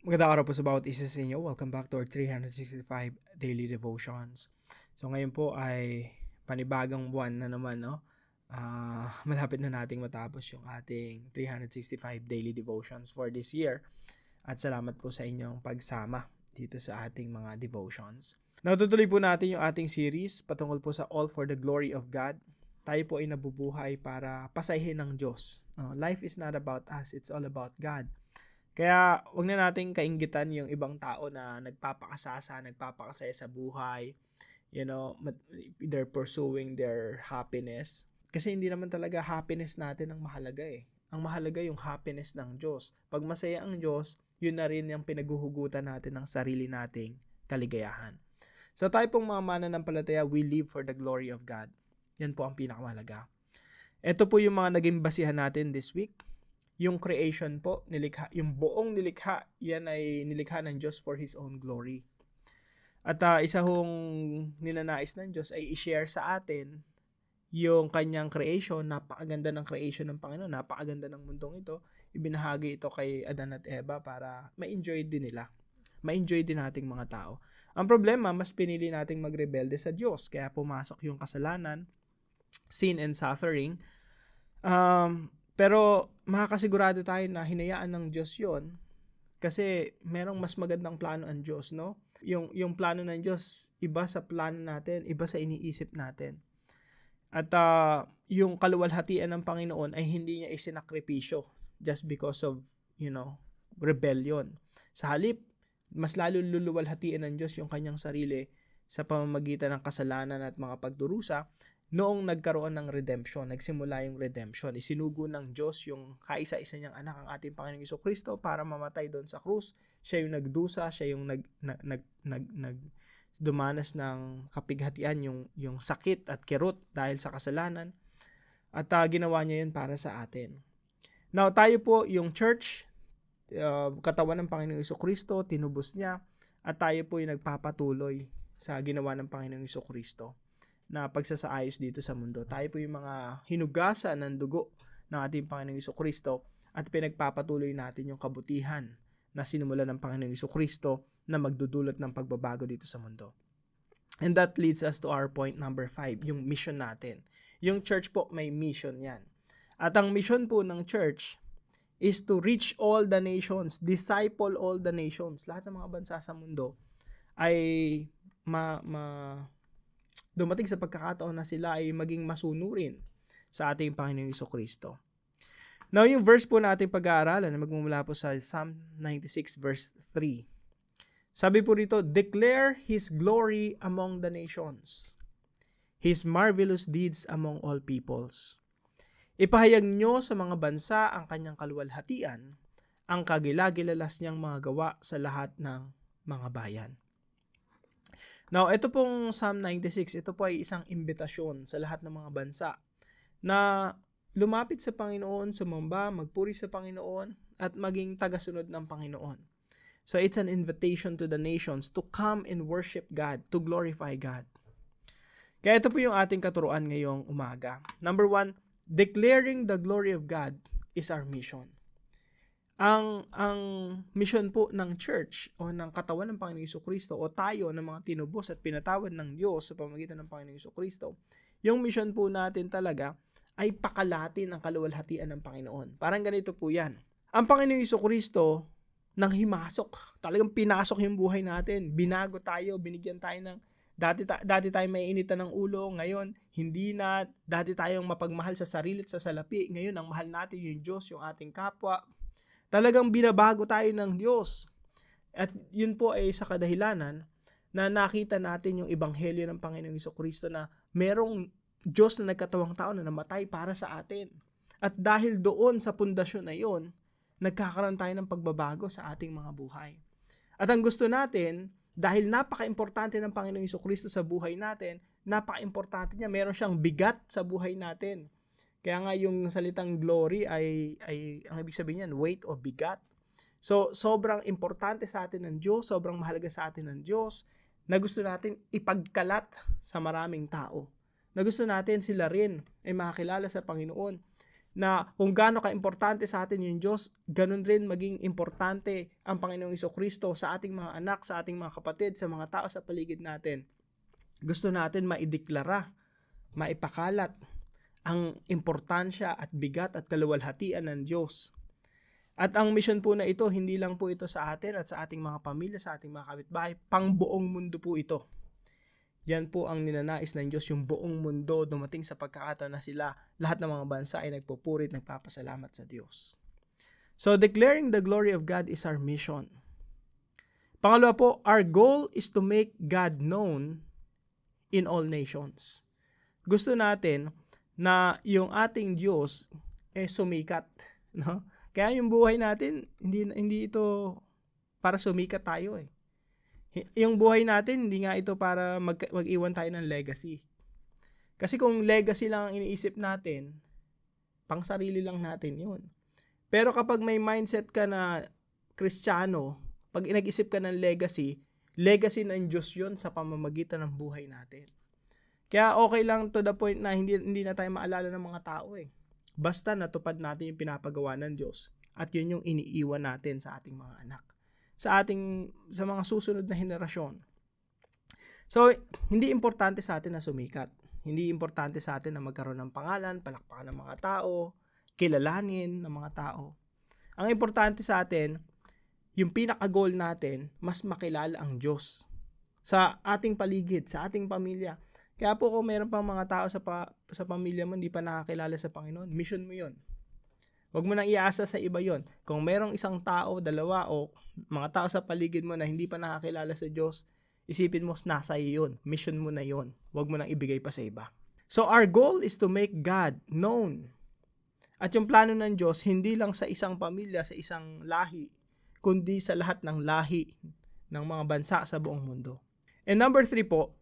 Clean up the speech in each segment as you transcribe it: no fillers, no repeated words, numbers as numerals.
Magandang araw po sa bawat isa sa inyo. Welcome back to our 365 Daily Devotions. So ngayon po ay panibagang buwan na naman, no? Malapit na nating matapos yung ating 365 Daily Devotions for this year. At salamat po sa inyong pagsama dito sa ating mga devotions. Natutuloy po natin yung ating series patungkol po sa All for the Glory of God. Tayo po ay nabubuhay para pasahin ng Diyos. Life is not about us, it's all about God. Kaya wag na nating kainggitan yung ibang tao na nagpapakasasa, nagpapakasaya sa buhay. They're pursuing their happiness. Kasi hindi naman talaga happiness natin ang mahalaga eh. Ang mahalaga yung happiness ng Diyos. Pag masaya ang Diyos, yun na rin yung pinaguhugutan natin ng sarili nating kaligayahan. So tayo pong mga mananampalataya, we live for the glory of God. Yan po ang pinakamahalaga. Ito po yung mga naging basihan natin this week. Yung creation po, nilikha, yung buong nilikha, yan ay nilikha ng Diyos for His own glory. At isa hong ninanais ng Diyos ay i-share sa atin yung kanyang creation. Napakaganda ng creation ng Panginoon, napakaganda ng mundong ito. Ibinahagi ito kay Adan at Eva para ma-enjoy din nila. Ma-enjoy din nating mga tao. Ang problema, mas pinili nating magrebelde sa Diyos. Kaya pumasok yung kasalanan, sin and suffering. Pero makakasigurado tayo na hinayaan ng Diyos yon kasi merong mas magandang plano ang Diyos, no? Yung plano ng Diyos, iba sa plano natin, iba sa iniisip natin. At yung kaluwalhatian ng Panginoon ay hindi niya isinakripisyo just because of, rebellion. Sa halip, mas lalo luluwalhatiin ng Diyos yung kanyang sarili sa pamamagitan ng kasalanan at mga pagdurusa. Noong nagkaroon ng redemption, nagsimula yung redemption, isinugo ng Diyos yung kaisa-isa niyang anak, ang ating Panginoong Jesucristo, para mamatay doon sa krus. Siya yung nagdusa, siya yung dumanas ng kapighatian, yung sakit at kirot dahil sa kasalanan. At ginawa niya yun para sa atin. Now, tayo po, yung church, katawan ng Panginoong Jesucristo, tinubos niya, at tayo po yung nagpapatuloy sa ginawa ng Panginoong Jesucristo na pagsasaayos dito sa mundo. Tayo po yung mga hinugasan ng dugo ng ating Panginoong Jesucristo at pinagpapatuloy natin yung kabutihan na sinumulan ng Panginoong Jesucristo na magdudulot ng pagbabago dito sa mundo. And that leads us to our point number 5, yung mission natin. Yung church po, may mission yan. At ang mission po ng church is to reach all the nations, disciple all the nations. Lahat ng mga bansa sa mundo ay dumating sa pagkakataon na sila ay maging masunurin sa ating Panginoong Jesucristo. Now, yung verse po natin pag-aaralan na magmumula po sa Psalm 96 verse 3. Sabi po rito, declare His glory among the nations, His marvelous deeds among all peoples. Ipahayag nyo sa mga bansa ang kanyang kaluwalhatian, ang kagilagilalas niyang mga gawa sa lahat ng mga bayan. Now, ito pong Psalm 96, ito po ay isang imbitasyon sa lahat ng mga bansa na lumapit sa Panginoon, sumamba, magpuri sa Panginoon, at maging tagasunod ng Panginoon. So, it's an invitation to the nations to come and worship God, to glorify God. Kaya ito po yung ating katuruan ngayong umaga. Number 1, declaring the glory of God is our mission. Ang mission po ng church o ng katawan ng Panginoong Jesucristo o tayo ng mga tinubos at pinatawad ng Diyos sa pamamagitan ng Panginoong Jesucristo, yung mission po natin talaga ay pakalatin ang kaluwalhatian ng Panginoon. Parang ganito po yan. Ang Panginoong Jesucristo nang himasok, talagang pinasok yung buhay natin, binago tayo, binigyan tayo ng dati tayo may initan ng ulo, ngayon hindi na. Dati tayong mapagmahal sa sarili at sa salapi, ngayon ang mahal natin yung Diyos, yung ating kapwa. Talagang binabago tayo ng Diyos. At yun po ay sa kadahilanan na nakita natin yung ebanghelyo ng Panginoong Jesucristo na merong Diyos na nagkatawang tao na namatay para sa atin. At dahil doon sa pundasyon na yun, nagkakaroon tayo ng pagbabago sa ating mga buhay. At ang gusto natin, dahil napaka-importante ng Panginoong Jesucristo sa buhay natin, napaka-importante niya, meron siyang bigat sa buhay natin. Kaya nga yung salitang glory ay ang ibig sabihin niyan, weight o bigat. So, sobrang importante sa atin ng Diyos, sobrang mahalaga sa atin ng Diyos, na gusto natin ipagkalat sa maraming tao. Na gusto natin sila rin ay makakilala sa Panginoon. na kung gaano ka-importante sa atin yung Diyos, ganun rin maging importante ang Panginoong Jesucristo sa ating mga anak, sa ating mga kapatid, sa mga tao sa paligid natin. Gusto natin maideklara, maipakalat ang importansya at bigat at kaluwalhatian ng Diyos. At ang mission po na ito, hindi lang po ito sa atin at sa ating mga pamilya, sa ating mga kapitbahay, pang buong mundo po ito. Yan po ang ninanais ng Diyos, yung buong mundo dumating sa pagkakataon na sila, lahat ng mga bansa ay nagpupurit, nagpapasalamat sa Diyos. So, declaring the glory of God is our mission. Pangalawa po, our goal is to make God known in all nations. Gusto natin na yung ating Diyos sumikat, no? Kaya yung buhay natin, hindi ito para sumikat tayo eh. Yung buhay natin, hindi nga ito para mag-iwan tayo ng legacy. Kasi kung legacy lang ang iniisip natin, pang sarili lang natin yun. Pero kapag may mindset ka na Kristiyano, pag nag-isip ka ng legacy ng Diyos yun sa pamamagitan ng buhay natin. Kaya okay lang to the point na hindi na tayo maalala ng mga tao eh. Basta natupad natin yung pinapagawa ng Diyos at yun yung iniiwan natin sa ating mga anak. Sa mga susunod na henerasyon. So, hindi importante sa atin na sumikat. Hindi importante sa atin na magkaroon ng pangalan, palakpakan ng mga tao, kilalanin ng mga tao. Ang importante sa atin, yung pinaka-goal natin, mas makilala ang Diyos sa ating paligid, sa ating pamilya. Kaya po kung meron pang mga tao sa pamilya mo hindi pa nakakilala sa Panginoon, mission mo yun. Huwag mo nang iasa sa iba yon. Kung merong isang tao, dalawa, o mga tao sa paligid mo na hindi pa nakakilala sa Diyos, isipin mo, nasa iyo yun. Mission mo na yon. Huwag mo nang ibigay pa sa iba. So our goal is to make God known. At yung plano ng Diyos, hindi lang sa isang pamilya, sa isang lahi, kundi sa lahat ng lahi ng mga bansa sa buong mundo. And number 3 po,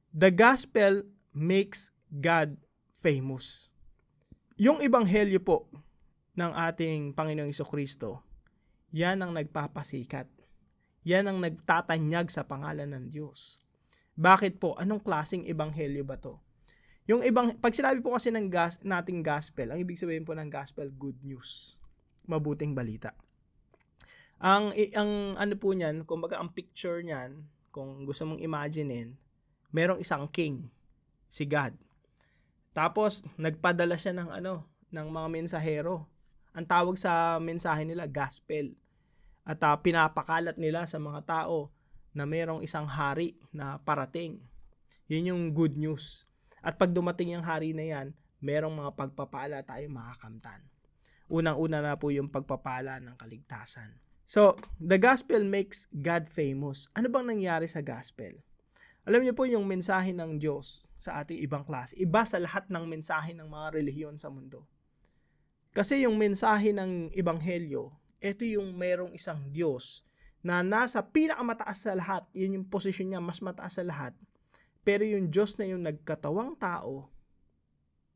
the gospel makes God famous. Yung ebanghelyo po ng ating Panginoong Jesucristo, yan ang nagpapasikat. Yan ang nagtatanyag sa pangalan ng Diyos. Bakit po? Anong klaseng ebanghelyo ba to? Pag sinabi po kasi nating gospel, ang ibig sabihin po ng gospel, good news. Mabuting balita. Ang ano po niyan, kumbaga ang picture niyan, kung gusto mong imaginein, merong isang king, si God. Tapos nagpadala siya ng mga mensahero. Ang tawag sa mensahe nila, gospel. At pinapakalat nila sa mga tao na merong isang hari na parating. Yun yung good news. At pag dumating yung hari na yan, merong mga pagpapala tayo makakamtan. Unang-una na po yung pagpapala ng kaligtasan. So, the gospel makes God famous. Ano bang nangyari sa gospel? Alam niyo po yung mensahe ng Diyos sa ating ibang klase. Iba sa lahat ng mensahe ng mga relihiyon sa mundo. Kasi yung mensahe ng ebanghelyo, ito yung merong isang Diyos na nasa pinakamataas sa lahat. Yun yung posisyon niya, mas mataas sa lahat. Pero yung Diyos na yung nagkatawang tao,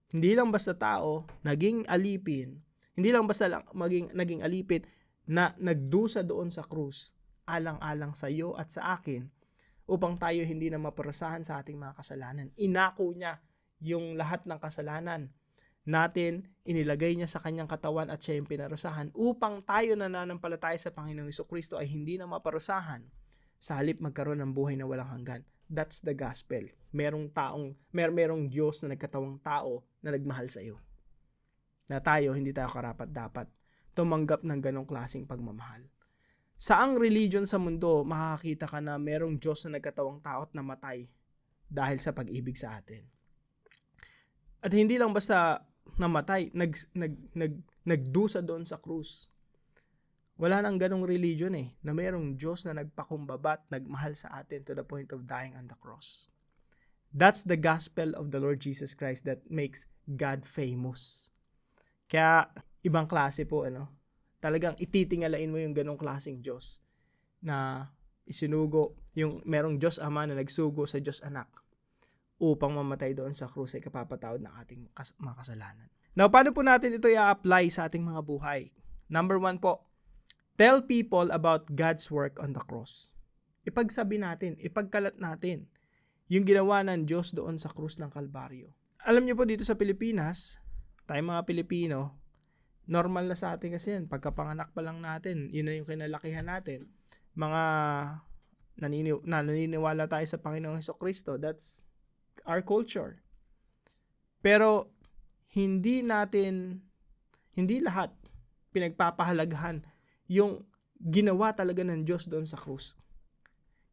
hindi lang basta tao, naging alipin. Hindi lang basta naging alipin na nagdusa doon sa krus, alang-alang sa iyo at sa akin, upang tayo hindi na maparusahan sa ating mga kasalanan. Inako niya yung lahat ng kasalanan natin, inilagay niya sa kanyang katawan at siya yung pinarusahan upang tayo na nananampalataya sa Panginoong Jesucristo ay hindi na maparusahan, sa halip magkaroon ng buhay na walang hanggan. That's the gospel. Merong Diyos na nagkatawang tao na nagmahal sa iyo. Na tayo, hindi tayo karapat-dapat tumanggap ng ganong klaseng pagmamahal. Saang religion sa mundo, makakakita ka na merong Diyos na nagkatawang tao at namatay dahil sa pag-ibig sa atin. At hindi lang basta namatay, nagdusa doon sa krus. Wala nang ganong religion na merong Diyos na nagpakumbaba at nagmahal sa atin to the point of dying on the cross. That's the gospel of the Lord Jesus Christ that makes God famous. Kaya ibang klase po, talagang ititingalain mo yung ganong klaseng Diyos na isinugo, yung merong Diyos Ama na nagsugo sa Diyos Anak upang mamatay doon sa krus ay kapapatawad ng ating mga kasalanan. Now, paano po natin ito i-apply sa ating mga buhay? Number 1 po, tell people about God's work on the cross. Ipagsabi natin, ipagkalat natin yung ginawa ng Diyos doon sa krus ng Kalbaryo. Alam niyo po dito sa Pilipinas, Tayong mga Pilipino, normal na sa atin kasi yan. Pagkapanganak pa lang natin, yun na yung kinalakihan natin. Mga naniniwala tayo sa Panginoong Hesukristo. That's our culture. Pero hindi lahat pinagpapahalagahan yung ginawa talaga ng Diyos doon sa krus.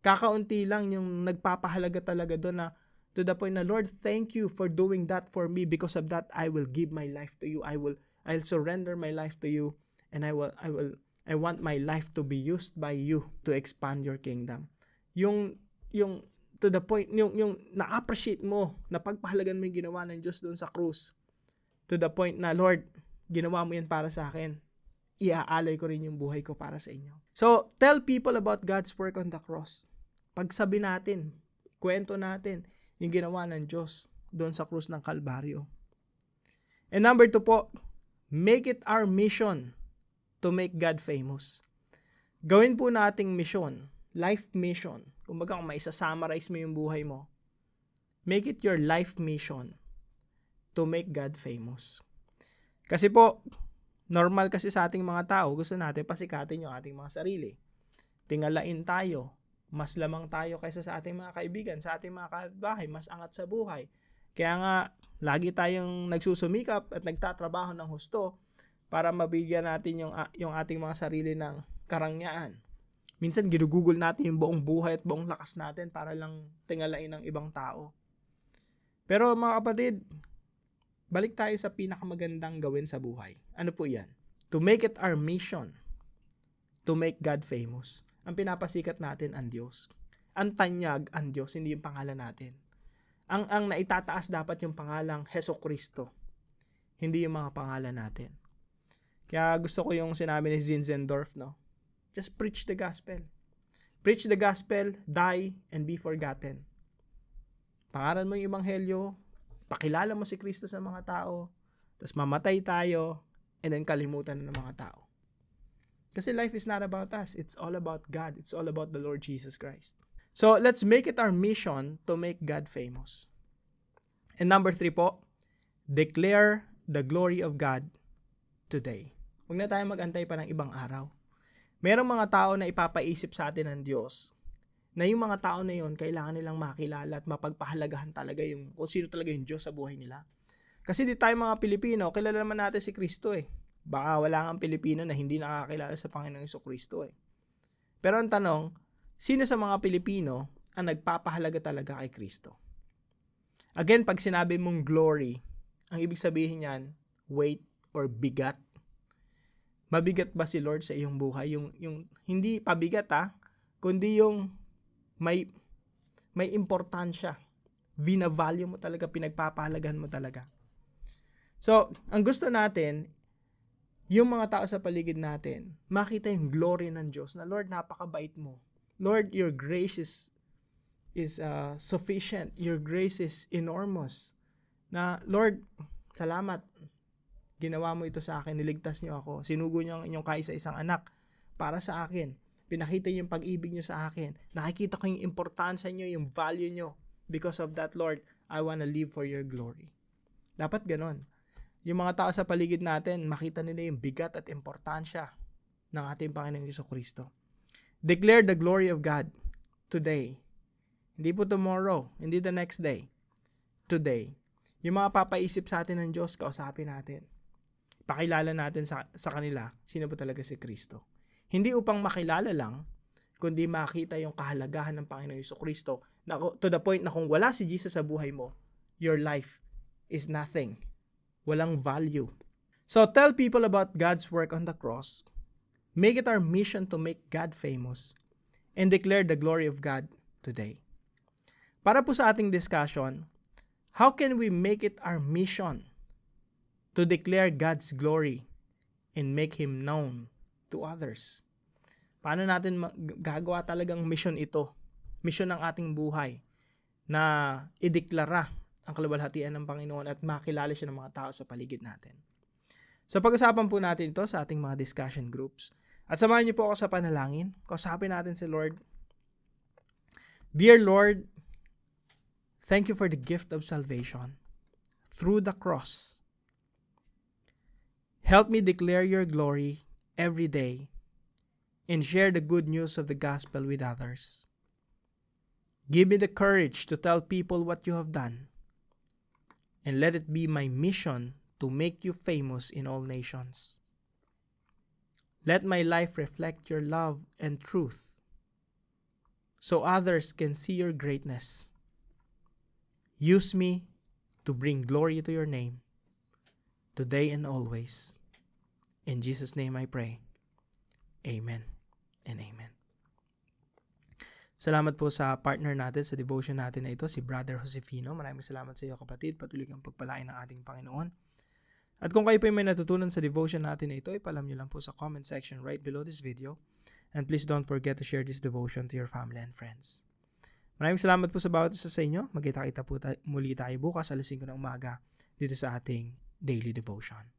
Kakaunti lang yung nagpapahalaga talaga doon na to the point na, Lord, thank you for doing that for me. Because of that, I will give my life to you. I'll surrender my life to you, and I want my life to be used by you to expand your kingdom. Yung to the point, yung na-appreciate mo, na pagpahalagan mo yung ginawa ng Diyos doon sa krus. To the point na, Lord, ginawa mo yan para sa akin. Iaalay ko rin yung buhay ko para sa inyo. So, tell people about God's work on the cross. Pagsabi natin, kwento natin yung ginawa ng Diyos doon sa krus ng Kalbaryo. And number 2 po, make it our mission to make God famous. Gawin po nating mission, life mission. Kumbaga kung maisa-summarize mo yung buhay mo, make it your life mission to make God famous. Kasi po, normal kasi sa ating mga tao, gusto natin pasikatin yung ating mga sarili. Tingalain tayo, mas lamang tayo kaysa sa ating mga kaibigan, sa ating mga kapitbahay, mas angat sa buhay. Kaya nga, lagi tayong nagsusumikap at nagtatrabaho ng husto para mabigyan natin yung ating mga sarili ng karangyaan. Minsan, ginugugol natin yung buong buhay at buong lakas natin para lang tingalain ng ibang tao. Pero mga kapatid, balik tayo sa pinakamagandang gawin sa buhay. Ano po yan? To make it our mission to make God famous. Ang pinapasikat natin ang Diyos. Ang tanyag ang Diyos, hindi yung pangalan natin. Ang naitataas dapat yung pangalang Hesukristo, hindi yung mga pangalan natin. Kaya gusto ko yung sinabi ni Zinzendorf, no? Just preach the gospel. Preach the gospel, die, and be forgotten. Pangalan mo yung ebanghelyo, pakilala mo si Kristo sa mga tao, tapos mamatay tayo, and then kalimutan na ng mga tao. Kasi life is not about us. It's all about God. It's all about the Lord Jesus Christ. So, let's make it our mission to make God famous. And number 3 po, declare the glory of God today. Huwag na tayo mag-antay pa ng ibang araw. Merong mga tao na ipapaisip sa atin ng Diyos na yung mga tao na yun, kailangan nilang makilala at mapagpahalagahan talaga yung kung sino talaga yung Diyos sa buhay nila. Kasi di tayo mga Pilipino, kilala naman natin si Kristo eh. Baka wala kang Pilipino na hindi nakakilala sa Panginoong Hesukristo eh. Pero ang tanong, sino sa mga Pilipino ang nagpapahalaga talaga kay Kristo? Again, pag sinabi mong glory, ang ibig sabihin niyan, weight or bigat. Mabigat ba si Lord sa iyong buhay? Yung hindi pabigat kundi yung may importansya. Binavalue mo talaga, pinagpapahalagahan mo talaga. So, ang gusto natin, yung mga tao sa paligid natin, makita yung glory ng Diyos na, Lord, napakabait mo. Lord, your grace is sufficient. Your grace is enormous. Na, Lord, salamat. Ginawa mo ito sa akin. Niligtas niyo ako. Sinugo niyo ang inyong kaisa-isang anak para sa akin. Pinakita niyo yung pag-ibig niyo sa akin. Nakikita ko yung importansya niyo, yung value niyo. Because of that, Lord, I want to live for your glory. Dapat ganon. Yung mga tao sa paligid natin, makita nila yung bigat at importansya ng ating Panginoong Hesukristo. Declare the glory of God today. Hindi po tomorrow, hindi the next day. Today. Yung mga papaisip sa atin ng Diyos, kausapin natin. Pakilala natin sa kanila, sino po talaga si Kristo. Hindi upang makilala lang, kundi makita yung kahalagahan ng Panginoong Hesukristo na to the point na kung wala si Jesus sa buhay mo, your life is nothing. Walang value. So tell people about God's work on the cross. Make it our mission to make God famous and declare the glory of God today. Para po sa ating discussion, how can we make it our mission to declare God's glory and make Him known to others? Paano natin gagawa talagang mission ito? Mission ng ating buhay na ideklara ang kaluwalhatian ng Panginoon at makilala siya ng mga tao sa paligid natin. So pag-usapan po natin ito sa ating mga discussion groups. At samahan niyo po ako sa panalangin. Kausapin natin si Lord. Dear Lord, thank you for the gift of salvation through the cross. Help me declare your glory every day and share the good news of the gospel with others. Give me the courage to tell people what you have done, and let it be my mission to make you famous in all nations. Let my life reflect your love and truth, so others can see your greatness. Use me to bring glory to your name, today and always. In Jesus' name I pray. Amen and amen. Salamat po sa partner natin sa devotion natin na ito, si Brother Josefino. Maraming salamat sa iyo, kapatid. Patuloy kang pagpalain ng ating Panginoon. At kung kayo po may natutunan sa devotion natin na ito, ipalam nyo lang po sa comment section right below this video. And please don't forget to share this devotion to your family and friends. Maraming salamat po sa bawat isa sa inyo. Magkita-kita po muli tayo bukas alas 5 ng umaga dito sa ating daily devotion.